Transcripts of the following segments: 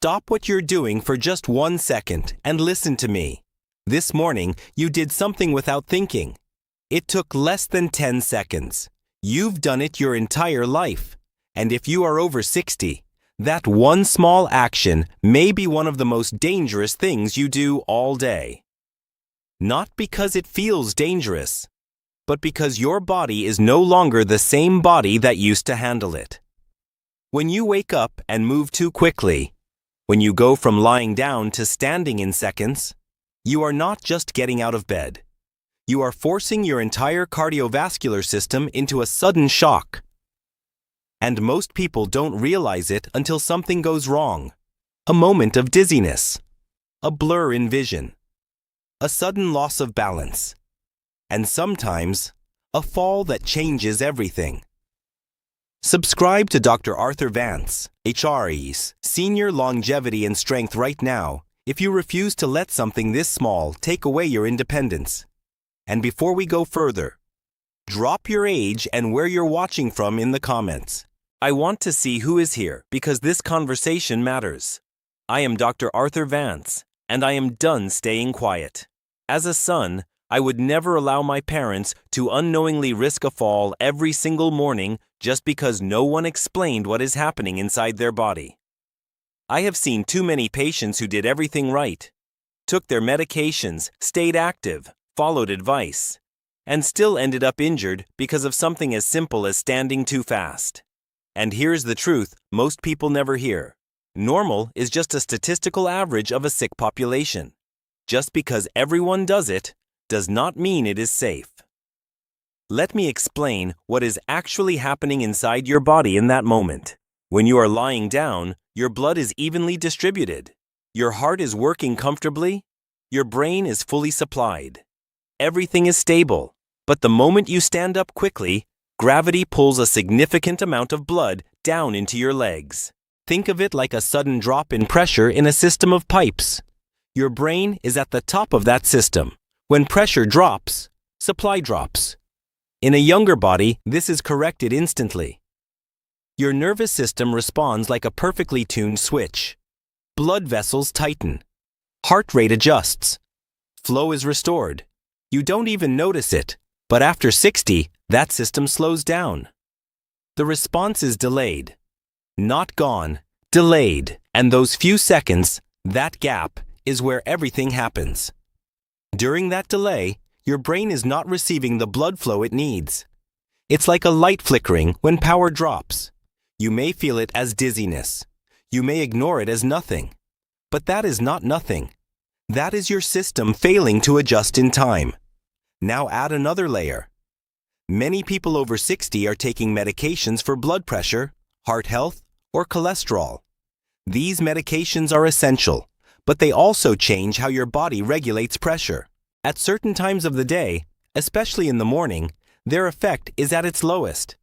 Stop what you're doing for just 1 second and listen to me. This morning, you did something without thinking. It took less than 10 seconds. You've done it your entire life. And if you are over 60, that one small action may be one of the most dangerous things you do all day. Not because it feels dangerous, but because your body is no longer the same body that used to handle it. When you wake up and move too quickly, when you go from lying down to standing in seconds, you are not just getting out of bed. You are forcing your entire cardiovascular system into a sudden shock. And most people don't realize it until something goes wrong. A moment of dizziness, a blur in vision, a sudden loss of balance, and sometimes a fall that changes everything. Subscribe to Dr. Arthur Vance, HRE's Senior Longevity and Strength right now if you refuse to let something this small take away your independence. And before we go further, drop your age and where you're watching from in the comments. I want to see who is here because this conversation matters. I am Dr. Arthur Vance, and I am done staying quiet. As a son, I would never allow my parents to unknowingly risk a fall every single morning just because no one explained what is happening inside their body. I have seen too many patients who did everything right, took their medications, stayed active, followed advice, and still ended up injured because of something as simple as standing too fast. And here's the truth most people never hear. Normal is just a statistical average of a sick population. Just because everyone does it does not mean it is safe. Let me explain what is actually happening inside your body in that moment. When you are lying down, your blood is evenly distributed. Your heart is working comfortably. Your brain is fully supplied. Everything is stable. But the moment you stand up quickly, gravity pulls a significant amount of blood down into your legs. Think of it like a sudden drop in pressure in a system of pipes. Your brain is at the top of that system. When pressure drops, supply drops. In a younger body, this is corrected instantly. Your nervous system responds like a perfectly tuned switch. Blood vessels tighten. Heart rate adjusts. Flow is restored. You don't even notice it, but after 60, that system slows down. The response is delayed. Not gone, delayed. And those few seconds, that gap, is where everything happens. During that delay, your brain is not receiving the blood flow it needs. It's like a light flickering when power drops. You may feel it as dizziness. You may ignore it as nothing. But that is not nothing. That is your system failing to adjust in time. Now add another layer. Many people over 60 are taking medications for blood pressure, heart health, or cholesterol. These medications are essential, but they also change how your body regulates pressure. At certain times of the day, especially in the morning, their effect is at its lowest.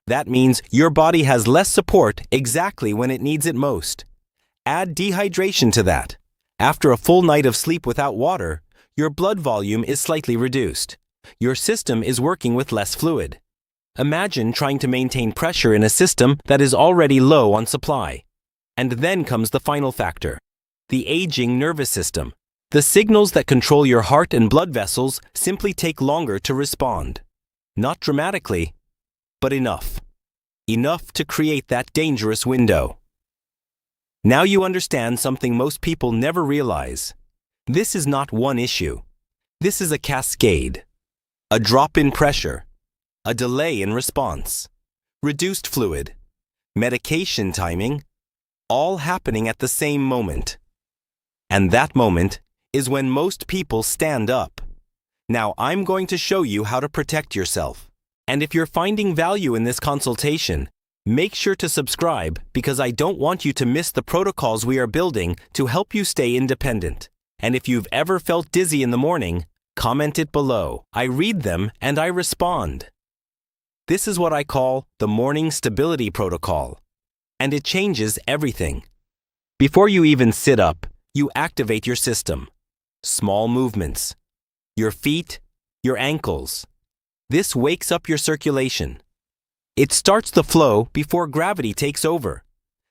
That means your body has less support exactly when it needs it most. Add dehydration to that. After a full night of sleep without water, your blood volume is slightly reduced. Your system is working with less fluid. Imagine trying to maintain pressure in a system that is already low on supply. And then comes the final factor, the aging nervous system. The signals that control your heart and blood vessels simply take longer to respond. Not dramatically, but enough. Enough to create that dangerous window. Now you understand something most people never realize. This is not one issue. This is a cascade. A drop in pressure. A delay in response. Reduced fluid. Medication timing. All happening at the same moment. And that moment is when most people stand up. Now I'm going to show you how to protect yourself. And if you're finding value in this consultation, make sure to subscribe because I don't want you to miss the protocols we are building to help you stay independent. And if you've ever felt dizzy in the morning, comment it below. I read them and I respond. This is what I call the morning stability protocol. And it changes everything. Before you even sit up, you activate your system. Small movements. Your feet, your ankles. This wakes up your circulation. It starts the flow before gravity takes over.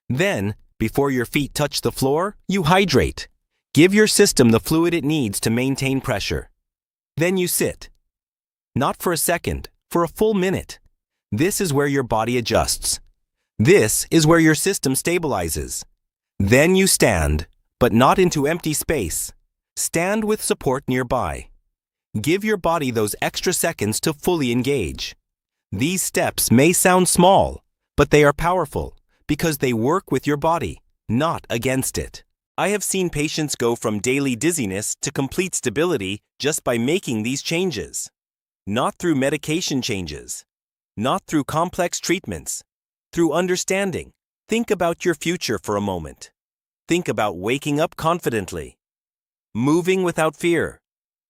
Then, Before your feet touch the floor, you hydrate. Give your system the fluid it needs to maintain pressure. Then you sit. Not for a second, for a full minute. This is where your body adjusts. This is where your system stabilizes. Then you stand, but not into empty space. Stand with support nearby. Give your body those extra seconds to fully engage. These steps may sound small, but they are powerful because they work with your body, not against it. I have seen patients go from daily dizziness to complete stability just by making these changes. Not through medication changes, not through complex treatments, through understanding. Think about your future for a moment. Think about waking up confidently, moving without fear,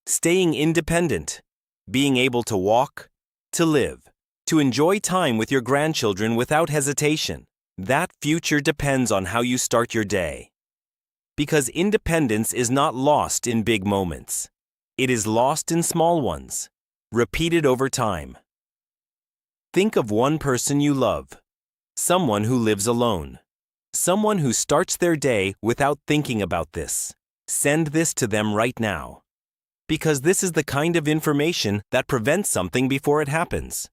staying independent, being able to walk, to live, to enjoy time with your grandchildren without hesitation. That future depends on how you start your day. Because independence is not lost in big moments. It is lost in small ones, repeated over time. Think of one person you love, someone who lives alone, someone who starts their day without thinking about this. Send this to them right now. Because this is the kind of information that prevents something before it happens.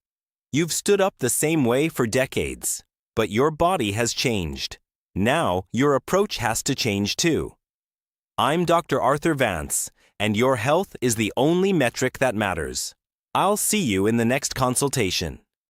You've stood up the same way for decades, but your body has changed. Now, your approach has to change too. I'm Dr. Arthur Vance, and your health is the only metric that matters. I'll see you in the next consultation.